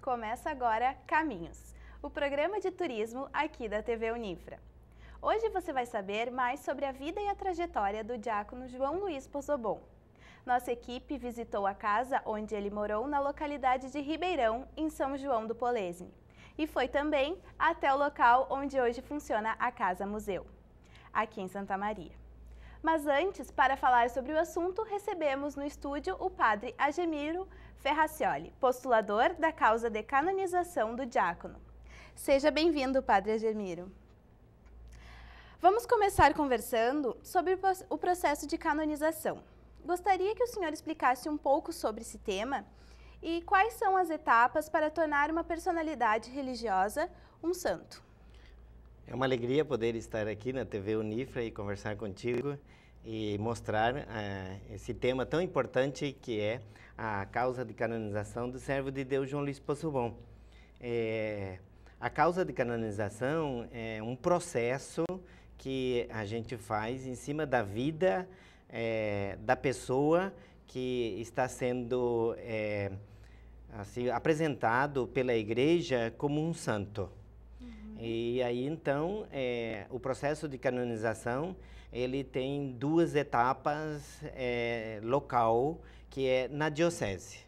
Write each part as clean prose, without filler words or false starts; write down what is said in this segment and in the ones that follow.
Começa agora Caminhos, o programa de turismo aqui da TV Unifra. Hoje você vai saber mais sobre a vida e a trajetória do diácono João Luiz Pozzobon. Nossa equipe visitou a casa onde ele morou na localidade de Ribeirão, em São João do Polesme. E foi também até o local onde hoje funciona a Casa Museu, aqui em Santa Maria. Mas antes, para falar sobre o assunto, recebemos no estúdio o padre Agemiro Ferracioli, postulador da causa de canonização do diácono. Seja bem-vindo, padre Agemiro. Vamos começar conversando sobre o processo de canonização. Gostaria que o senhor explicasse um pouco sobre esse tema e quais são as etapas para tornar uma personalidade religiosa um santo. É uma alegria poder estar aqui na TV Unifra e conversar contigo e mostrar esse tema tão importante que é a causa de canonização do servo de Deus João Luiz Pozzobon. A causa de canonização é um processo que a gente faz em cima da vida da pessoa que está sendo assim, apresentado pela igreja como um santo. E aí, então, o processo de canonização, ele tem duas etapas local, que é na diocese.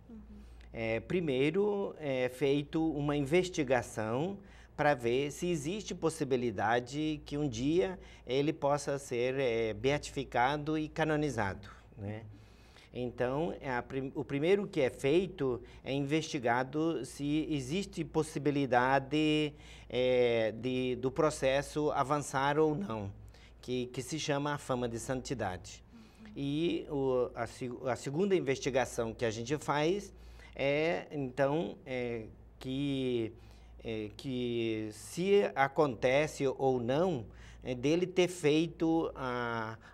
Primeiro, é feito uma investigação para ver se existe possibilidade que um dia ele possa ser beatificado e canonizado, né? Então, o primeiro que é feito é investigado se existe possibilidade do processo avançar ou não, que se chama a fama de santidade. E a segunda investigação que a gente faz é, então, que se acontece ou não, dele ter feito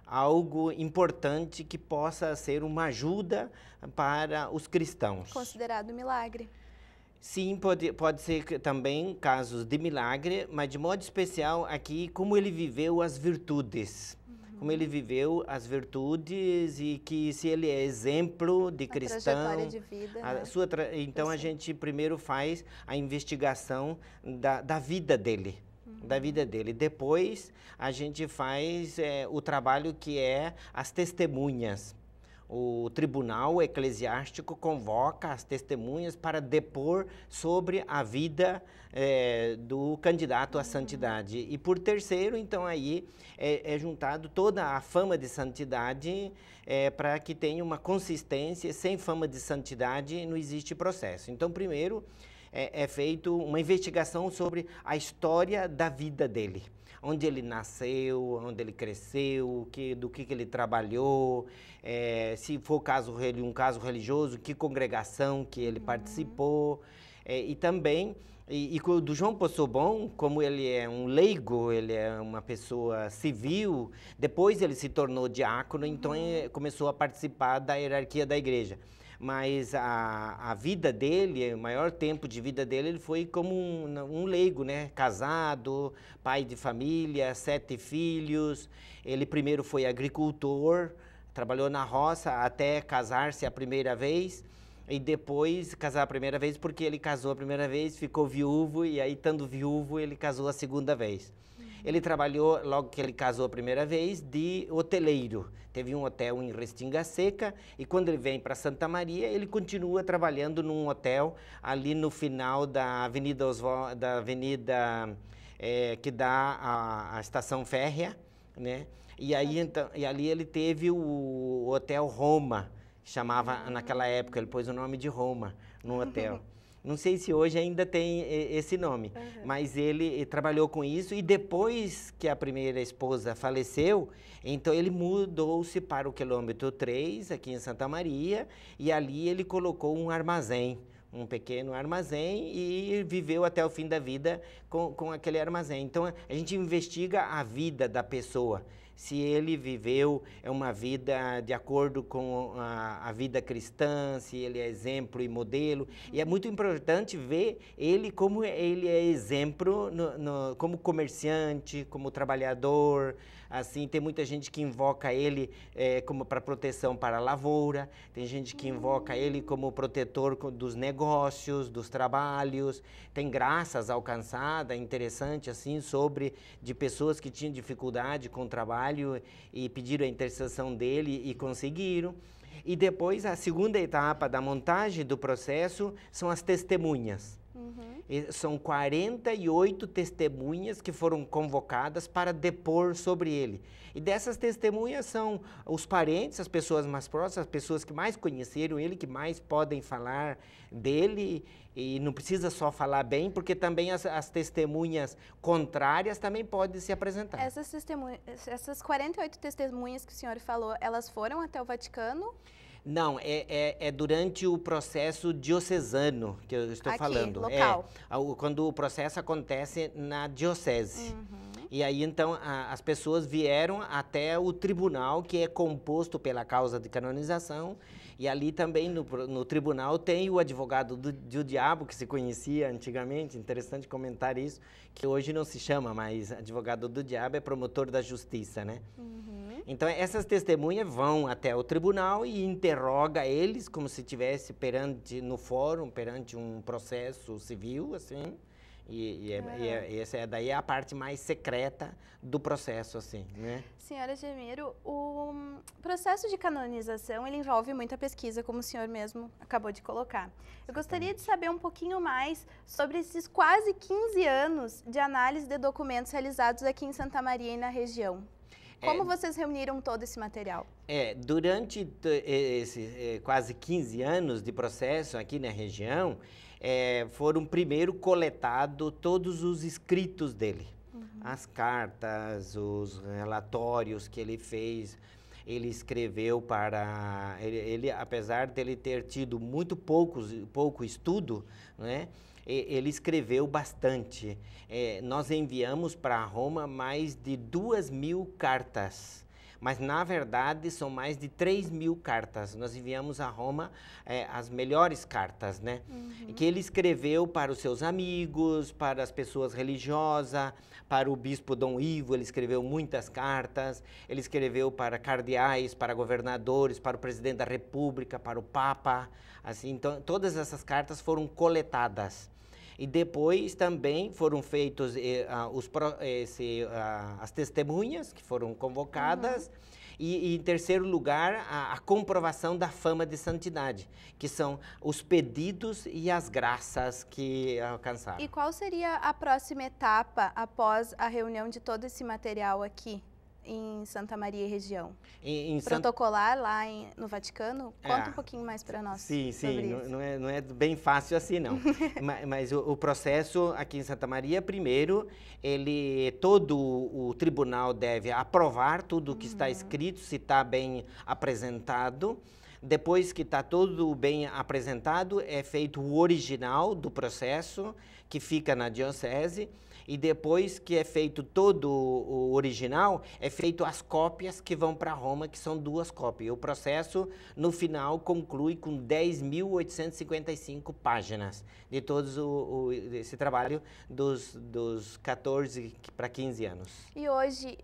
algo importante que possa ser uma ajuda para os cristãos. Considerado milagre. Sim, pode ser também casos de milagre, mas de modo especial aqui como ele viveu as virtudes. Como ele viveu as virtudes e que se ele é exemplo de cristão. Trajetória de vida, né? Então a gente primeiro faz a investigação da vida dele. Da vida dele. Depois a gente faz o trabalho que é as testemunhas. O tribunal eclesiástico convoca as testemunhas para depor sobre a vida do candidato à santidade. E por terceiro, então aí é juntado toda a fama de santidade para que tenha uma consistência. Sem fama de santidade não existe processo. Então primeiro é feito uma investigação sobre a história da vida dele. Onde ele nasceu, onde ele cresceu, do que ele trabalhou, se for um caso religioso, que congregação que ele participou. E também, do João Pozzobon, como ele é um leigo, ele é uma pessoa civil, depois ele se tornou diácono, então ele começou a participar da hierarquia da igreja. Mas a vida dele, o maior tempo de vida dele, ele foi como um leigo, né? Casado, pai de família, 7 filhos. Ele primeiro foi agricultor, trabalhou na roça até casar-se a primeira vez. E depois casar a primeira vez porque ele casou a primeira vez, ficou viúvo e aí, estando viúvo, ele casou a segunda vez. Ele trabalhou, logo que ele casou a primeira vez, de hoteleiro. Teve um hotel em Restinga Seca e quando ele vem para Santa Maria, ele continua trabalhando num hotel ali no final da Avenida que dá a estação férrea, né? E aí, então, ali ele teve o Hotel Roma, que chamava naquela época, ele pôs o nome de Roma no hotel. Não sei se hoje ainda tem esse nome, mas ele trabalhou com isso e depois que a primeira esposa faleceu, então ele mudou-se para o quilômetro 3, aqui em Santa Maria, e ali ele colocou um armazém, um pequeno armazém e viveu até o fim da vida com aquele armazém. Então a gente investiga a vida da pessoa. Se ele viveu uma vida de acordo com a vida cristã, se ele é exemplo e modelo. E é muito importante ver ele como ele é exemplo como comerciante, como trabalhador, Assim, tem muita gente que invoca ele como para proteção para a lavoura, tem gente que invoca ele como protetor dos negócios, dos trabalhos, tem graças alcançadas, interessante assim, de pessoas que tinham dificuldade com o trabalho e pediram a intercessão dele e conseguiram. E depois, a segunda etapa da montagem do processo são as testemunhas. São 48 testemunhas que foram convocadas para depor sobre ele. E dessas testemunhas são os parentes, as pessoas mais próximas, as pessoas que mais conheceram ele, que mais podem falar dele. E não precisa só falar bem, porque também as testemunhas contrárias também podem se apresentar. Essas 48 testemunhas que o senhor falou, elas foram até o Vaticano? Não, é durante o processo diocesano que eu estou falando. Local. Quando o processo acontece na diocese. E aí, então, as pessoas vieram até o tribunal, que é composto pela causa de canonização. E ali também, no tribunal, tem o advogado do diabo, que se conhecia antigamente. Interessante comentar isso, que hoje não se chama mais advogado do diabo, é promotor da justiça, né? Então, essas testemunhas vão até o tribunal e interroga eles como se estivesse no fórum, perante um processo civil, assim. Essa daí é a parte mais secreta do processo, assim, né? Senhora Gemiro, o processo de canonização, ele envolve muita pesquisa, como o senhor mesmo acabou de colocar. Eu gostaria de saber um pouquinho mais sobre esses quase 15 anos de análise de documentos realizados aqui em Santa Maria e na região. Como vocês reuniram todo esse material? Durante esses quase 15 anos de processo aqui na região, foram primeiro coletados todos os escritos dele. As cartas, os relatórios que ele fez, ele escreveu para... Ele, apesar de ele ter tido muito pouco estudo, né? Ele escreveu bastante. Nós enviamos para Roma mais de 2.000 cartas, mas na verdade são mais de 3.000 cartas. Nós enviamos a Roma as melhores cartas, né? Que ele escreveu para os seus amigos, para as pessoas religiosas, para o bispo Dom Ivo, ele escreveu muitas cartas, ele escreveu para cardeais, para governadores, para o presidente da República, para o Papa, assim, então todas essas cartas foram coletadas. E depois também foram feitos as testemunhas que foram convocadas. E em terceiro lugar, a comprovação da fama de santidade, que são os pedidos e as graças que alcançaram. E qual seria a próxima etapa após a reunião de todo esse material aqui em Santa Maria e região? Protocolar lá no Vaticano? Conta um pouquinho mais para nós. Sim, sobre isso. Não é bem fácil assim, não. mas o processo aqui em Santa Maria, primeiro, todo o tribunal deve aprovar tudo o que está escrito, se está bem apresentado. Depois que está tudo bem apresentado, é feito o original do processo, que fica na diocese. E depois que é feito todo o original, é feito as cópias que vão para Roma, que são 2 cópias. O processo, no final, conclui com 10.855 páginas de todo esse trabalho dos 14 para 15 anos. E hoje,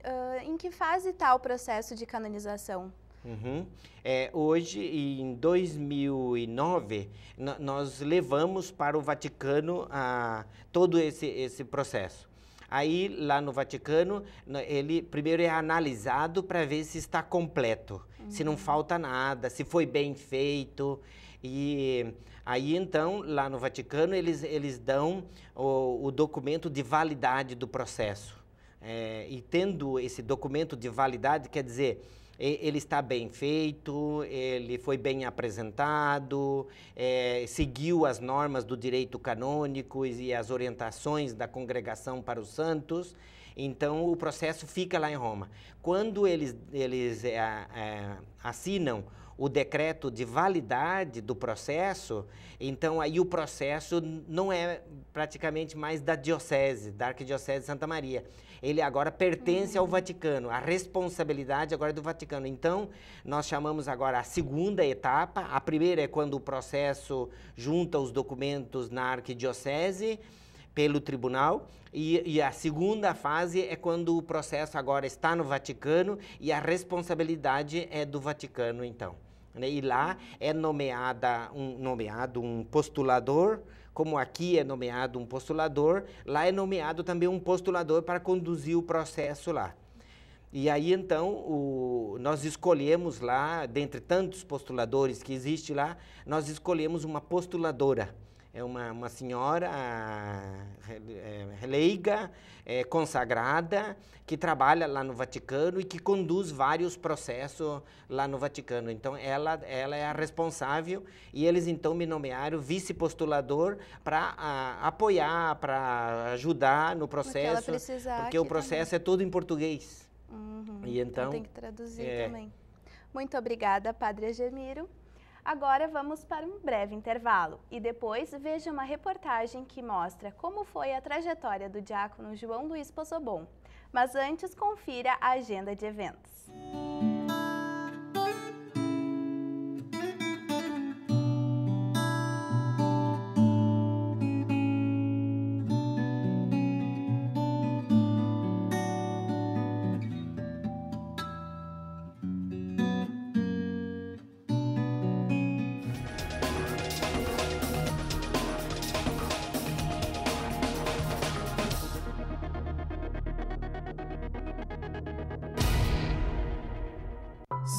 em que fase está o processo de canonização? Hoje, em 2009, nós levamos para o Vaticano todo esse processo. Aí, lá no Vaticano, ele primeiro é analisado para ver se está completo, se não falta nada, se foi bem feito. E aí, então, lá no Vaticano, eles dão o documento de validade do processo. E tendo esse documento de validade, quer dizer, ele está bem feito, ele foi bem apresentado, seguiu as normas do direito canônico e as orientações da Congregação para os Santos. Então, o processo fica lá em Roma. Quando eles assinam o decreto de validade do processo, então aí o processo não é praticamente mais da diocese, da Arquidiocese de Santa Maria. Ele agora pertence ao Vaticano, a responsabilidade agora é do Vaticano. Então, nós chamamos agora a segunda etapa. A primeira é quando o processo junta os documentos na Arquidiocese, pelo tribunal, e a segunda fase é quando o processo agora está no Vaticano e a responsabilidade é do Vaticano, então. E lá é nomeado um postulador, como aqui é nomeado um postulador, lá é nomeado também um postulador para conduzir o processo lá. E aí, então, nós escolhemos lá, dentre tantos postuladores que existe lá, nós escolhemos uma postuladora. É uma senhora leiga, consagrada, que trabalha lá no Vaticano e que conduz vários processos lá no Vaticano. Então, ela é a responsável e eles, então, me nomearam vice-postulador para apoiar, para ajudar no processo, porque o processo também é todo em português. E então tem que traduzir também. Muito obrigada, Padre Agemiro. Agora vamos para um breve intervalo e depois veja uma reportagem que mostra como foi a trajetória do diácono João Luiz Pozzobon. Mas antes, confira a agenda de eventos.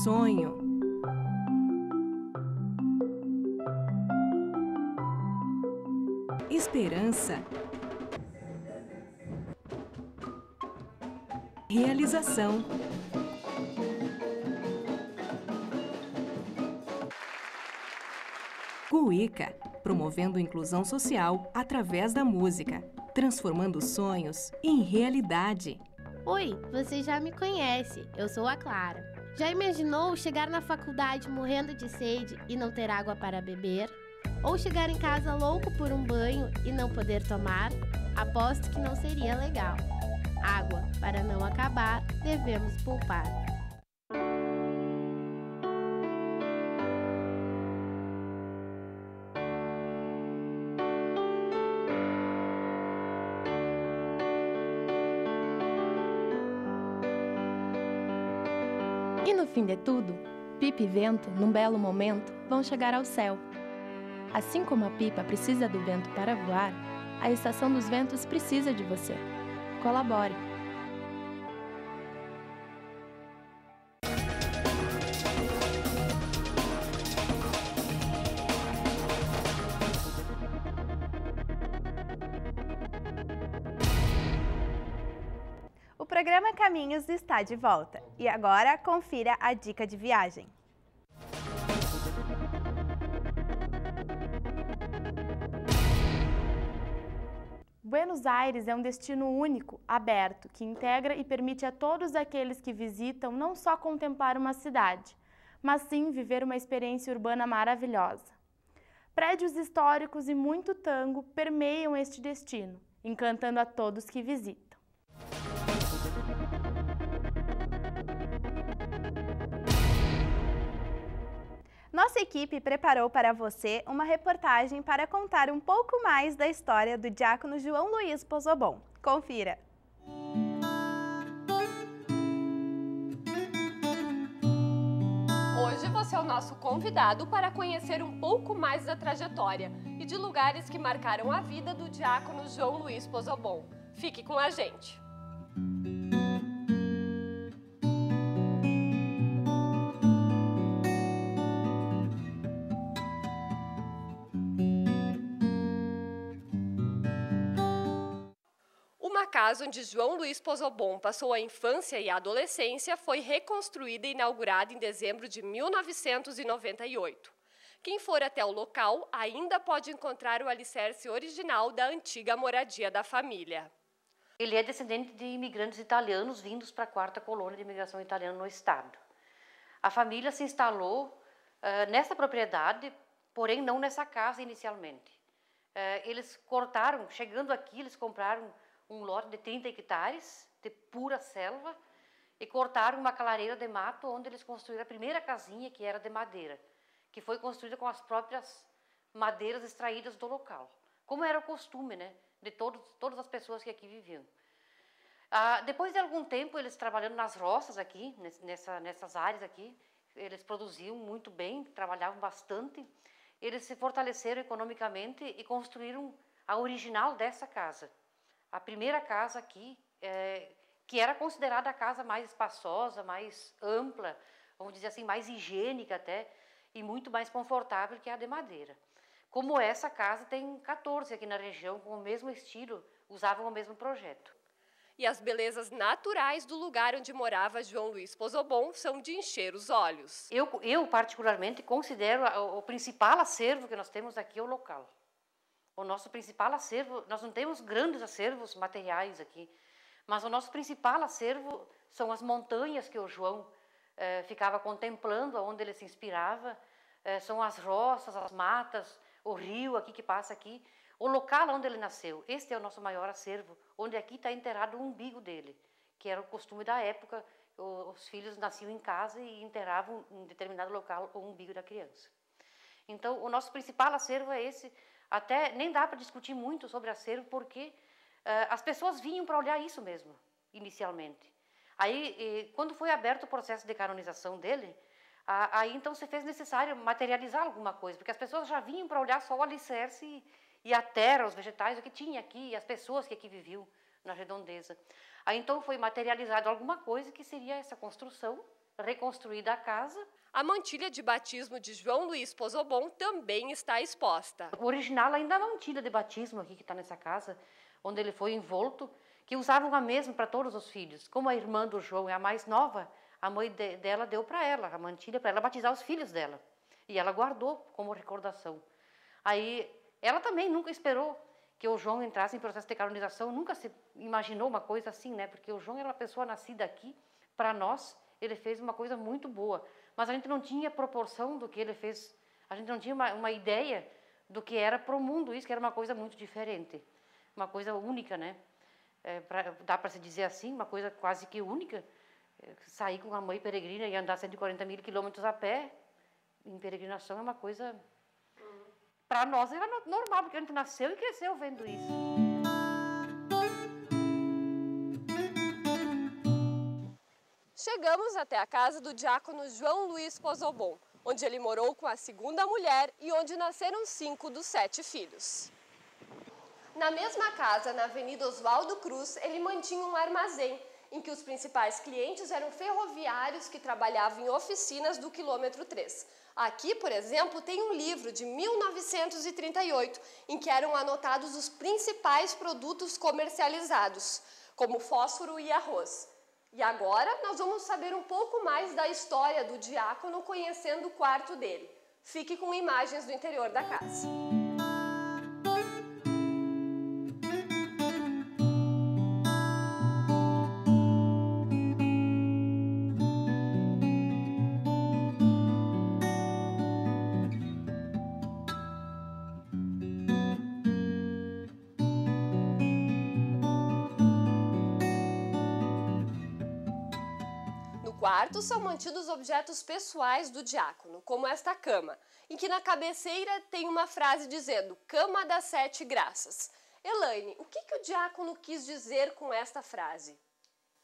Sonho. Esperança. Realização. Cuíca, promovendo inclusão social através da música, transformando sonhos em realidade. Oi, você já me conhece, eu sou a Clara. Já imaginou chegar na faculdade morrendo de sede e não ter água para beber? Ou chegar em casa louco por um banho e não poder tomar? Aposto que não seria legal. Água, para não acabar, devemos poupar. E no fim de tudo, pipa e vento, num belo momento, vão chegar ao céu. Assim como a pipa precisa do vento para voar, a Estação dos Ventos precisa de você. Colabore! O programa Caminhos está de volta. E agora, confira a dica de viagem. Buenos Aires é um destino único, aberto, que integra e permite a todos aqueles que visitam não só contemplar uma cidade, mas sim viver uma experiência urbana maravilhosa. Prédios históricos e muito tango permeiam este destino, encantando a todos que visitam. Nossa equipe preparou para você uma reportagem para contar um pouco mais da história do diácono João Luiz Pozzobon. Confira! Hoje você é o nosso convidado para conhecer um pouco mais da trajetória e de lugares que marcaram a vida do diácono João Luiz Pozzobon. Fique com a gente! A casa onde João Luiz Pozzobon passou a infância e a adolescência foi reconstruída e inaugurada em dezembro de 1998. Quem for até o local ainda pode encontrar o alicerce original da antiga moradia da família. Ele é descendente de imigrantes italianos vindos para a 4ª colônia de imigração italiana no estado. A família se instalou nessa propriedade, porém não nessa casa inicialmente. Eles cortaram, chegando aqui, eles compraram um lote de 30 hectares de pura selva e cortaram uma clareira de mato onde eles construíram a primeira casinha, que era de madeira, que foi construída com as próprias madeiras extraídas do local. como era o costume, né, de todas as pessoas que aqui viviam. Depois de algum tempo, eles trabalhando nas roças aqui, nessas áreas aqui, eles produziam muito bem, trabalhavam bastante, eles se fortaleceram economicamente e construíram a original dessa casa. A primeira casa aqui, que era considerada a casa mais espaçosa, mais ampla, vamos dizer assim, mais higiênica até, e muito mais confortável que a de madeira. Como essa casa, tem 14 aqui na região, com o mesmo estilo, usavam o mesmo projeto. E as belezas naturais do lugar onde morava João Luiz Pozzobon são de encher os olhos. Eu particularmente, considero o principal acervo que nós temos aqui o local. O nosso principal acervo, nós não temos grandes acervos materiais aqui, mas o nosso principal acervo são as montanhas que o João ficava contemplando, onde ele se inspirava, são as roças, as matas, o rio aqui que passa aqui, o local onde ele nasceu. Este é o nosso maior acervo, onde aqui está enterrado o umbigo dele, que era o costume da época, os filhos nasciam em casa e enterravam em determinado local o umbigo da criança. Então, o nosso principal acervo é esse. Até nem dá para discutir muito sobre acervo, porque as pessoas vinham para olhar isso mesmo, inicialmente. Aí, quando foi aberto o processo de canonização dele, aí então se fez necessário materializar alguma coisa, porque as pessoas já vinham para olhar só o alicerce e a terra, os vegetais, o que tinha aqui, e as pessoas que aqui viviam na redondeza. Aí então foi materializado alguma coisa que seria essa construção, reconstruída a casa. A mantilha de batismo de João Luiz Pozzobon também está exposta. O original ainda é a mantilha de batismo aqui que está nessa casa, onde ele foi envolto, que usavam a mesma para todos os filhos. Como a irmã do João é a mais nova, a mãe dela deu para ela a mantilha para ela batizar os filhos dela. E ela guardou como recordação. Aí ela também nunca esperou que o João entrasse em processo de canonização, nunca se imaginou uma coisa assim, né? Porque o João era uma pessoa nascida aqui, para nós, ele fez uma coisa muito boa. Mas a gente não tinha proporção do que ele fez, a gente não tinha uma ideia do que era para o mundo isso, que era uma coisa muito diferente, uma coisa única, né? Dá para se dizer assim, uma coisa quase que única, sair com a mãe peregrina e andar 140.000 quilômetros a pé, em peregrinação, é uma coisa... Para nós era normal, porque a gente nasceu e cresceu vendo isso. Chegamos até a casa do diácono João Luiz Pozzobon, onde ele morou com a segunda mulher e onde nasceram 5 dos 7 filhos. Na mesma casa, na Avenida Oswaldo Cruz, ele mantinha um armazém, em que os principais clientes eram ferroviários que trabalhavam em oficinas do quilômetro 3. Aqui, por exemplo, tem um livro de 1938, em que eram anotados os principais produtos comercializados, como fósforo e arroz. E agora nós vamos saber um pouco mais da história do diácono, conhecendo o quarto dele. Fique com imagens do interior da casa. No quarto são mantidos objetos pessoais do diácono, como esta cama, em que na cabeceira tem uma frase dizendo "Cama das 7 graças". Elaine, o que o diácono quis dizer com esta frase?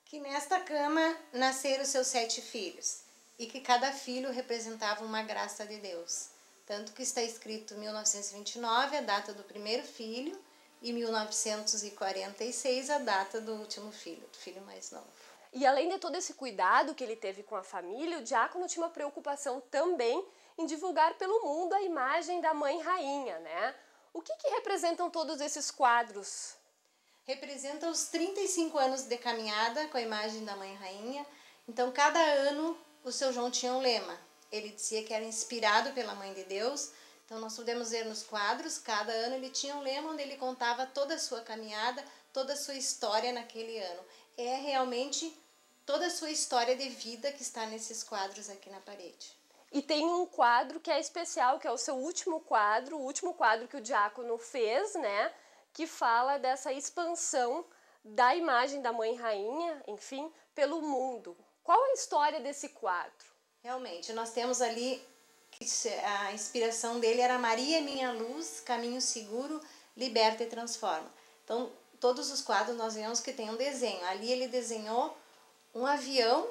Que nesta cama nasceram seus 7 filhos, e que cada filho representava uma graça de Deus. Tanto que está escrito 1929, a data do primeiro filho, e 1946, a data do último filho, do filho mais novo. E além de todo esse cuidado que ele teve com a família, o diácono tinha uma preocupação também em divulgar pelo mundo a imagem da Mãe Rainha, né? O que representam todos esses quadros? Representa os 35 anos de caminhada com a imagem da Mãe Rainha. Então, cada ano, o seu João tinha um lema. Ele dizia que era inspirado pela Mãe de Deus. Então, nós podemos ver nos quadros, cada ano ele tinha um lema onde ele contava toda a sua caminhada, toda a sua história naquele ano. É realmente toda a sua história de vida que está nesses quadros aqui na parede. E tem um quadro que é especial, que é o seu último quadro, o último quadro que o diácono fez, né? Que fala dessa expansão da imagem da Mãe Rainha, enfim, pelo mundo. Qual a história desse quadro? Realmente, nós temos ali que a inspiração dele era Maria, minha luz, caminho seguro, liberta e transforma. Então, todos os quadros nós vemos que tem um desenho. Ali ele desenhou um avião,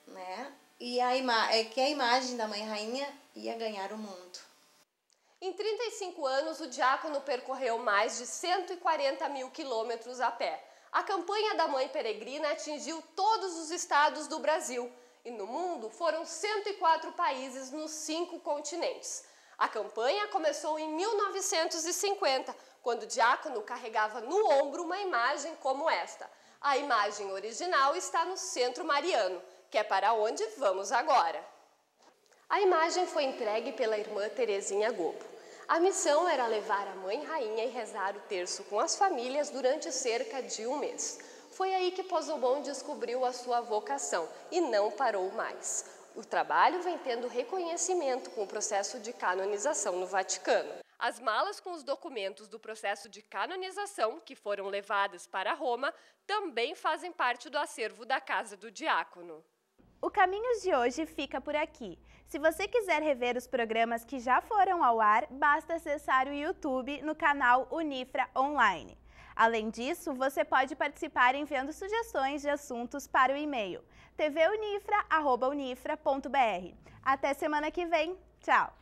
né? E que a imagem da Mãe Rainha ia ganhar o mundo. Em 35 anos, o diácono percorreu mais de 140 mil quilômetros a pé. A campanha da Mãe Peregrina atingiu todos os estados do Brasil e no mundo foram 104 países nos 5 continentes. A campanha começou em 1950, quando o diácono carregava no ombro uma imagem como esta. A imagem original está no Centro Mariano, que é para onde vamos agora. A imagem foi entregue pela irmã Terezinha Gobo. A missão era levar a Mãe Rainha e rezar o terço com as famílias durante cerca de um mês. Foi aí que Pozobon descobriu a sua vocação e não parou mais. O trabalho vem tendo reconhecimento com o processo de canonização no Vaticano. As malas com os documentos do processo de canonização, que foram levadas para Roma, também fazem parte do acervo da Casa do Diácono. O Caminhos de hoje fica por aqui. Se você quiser rever os programas que já foram ao ar, basta acessar o YouTube no canal Unifra Online. Além disso, você pode participar enviando sugestões de assuntos para o e-mail tvunifra@unifra.br. Até semana que vem. Tchau!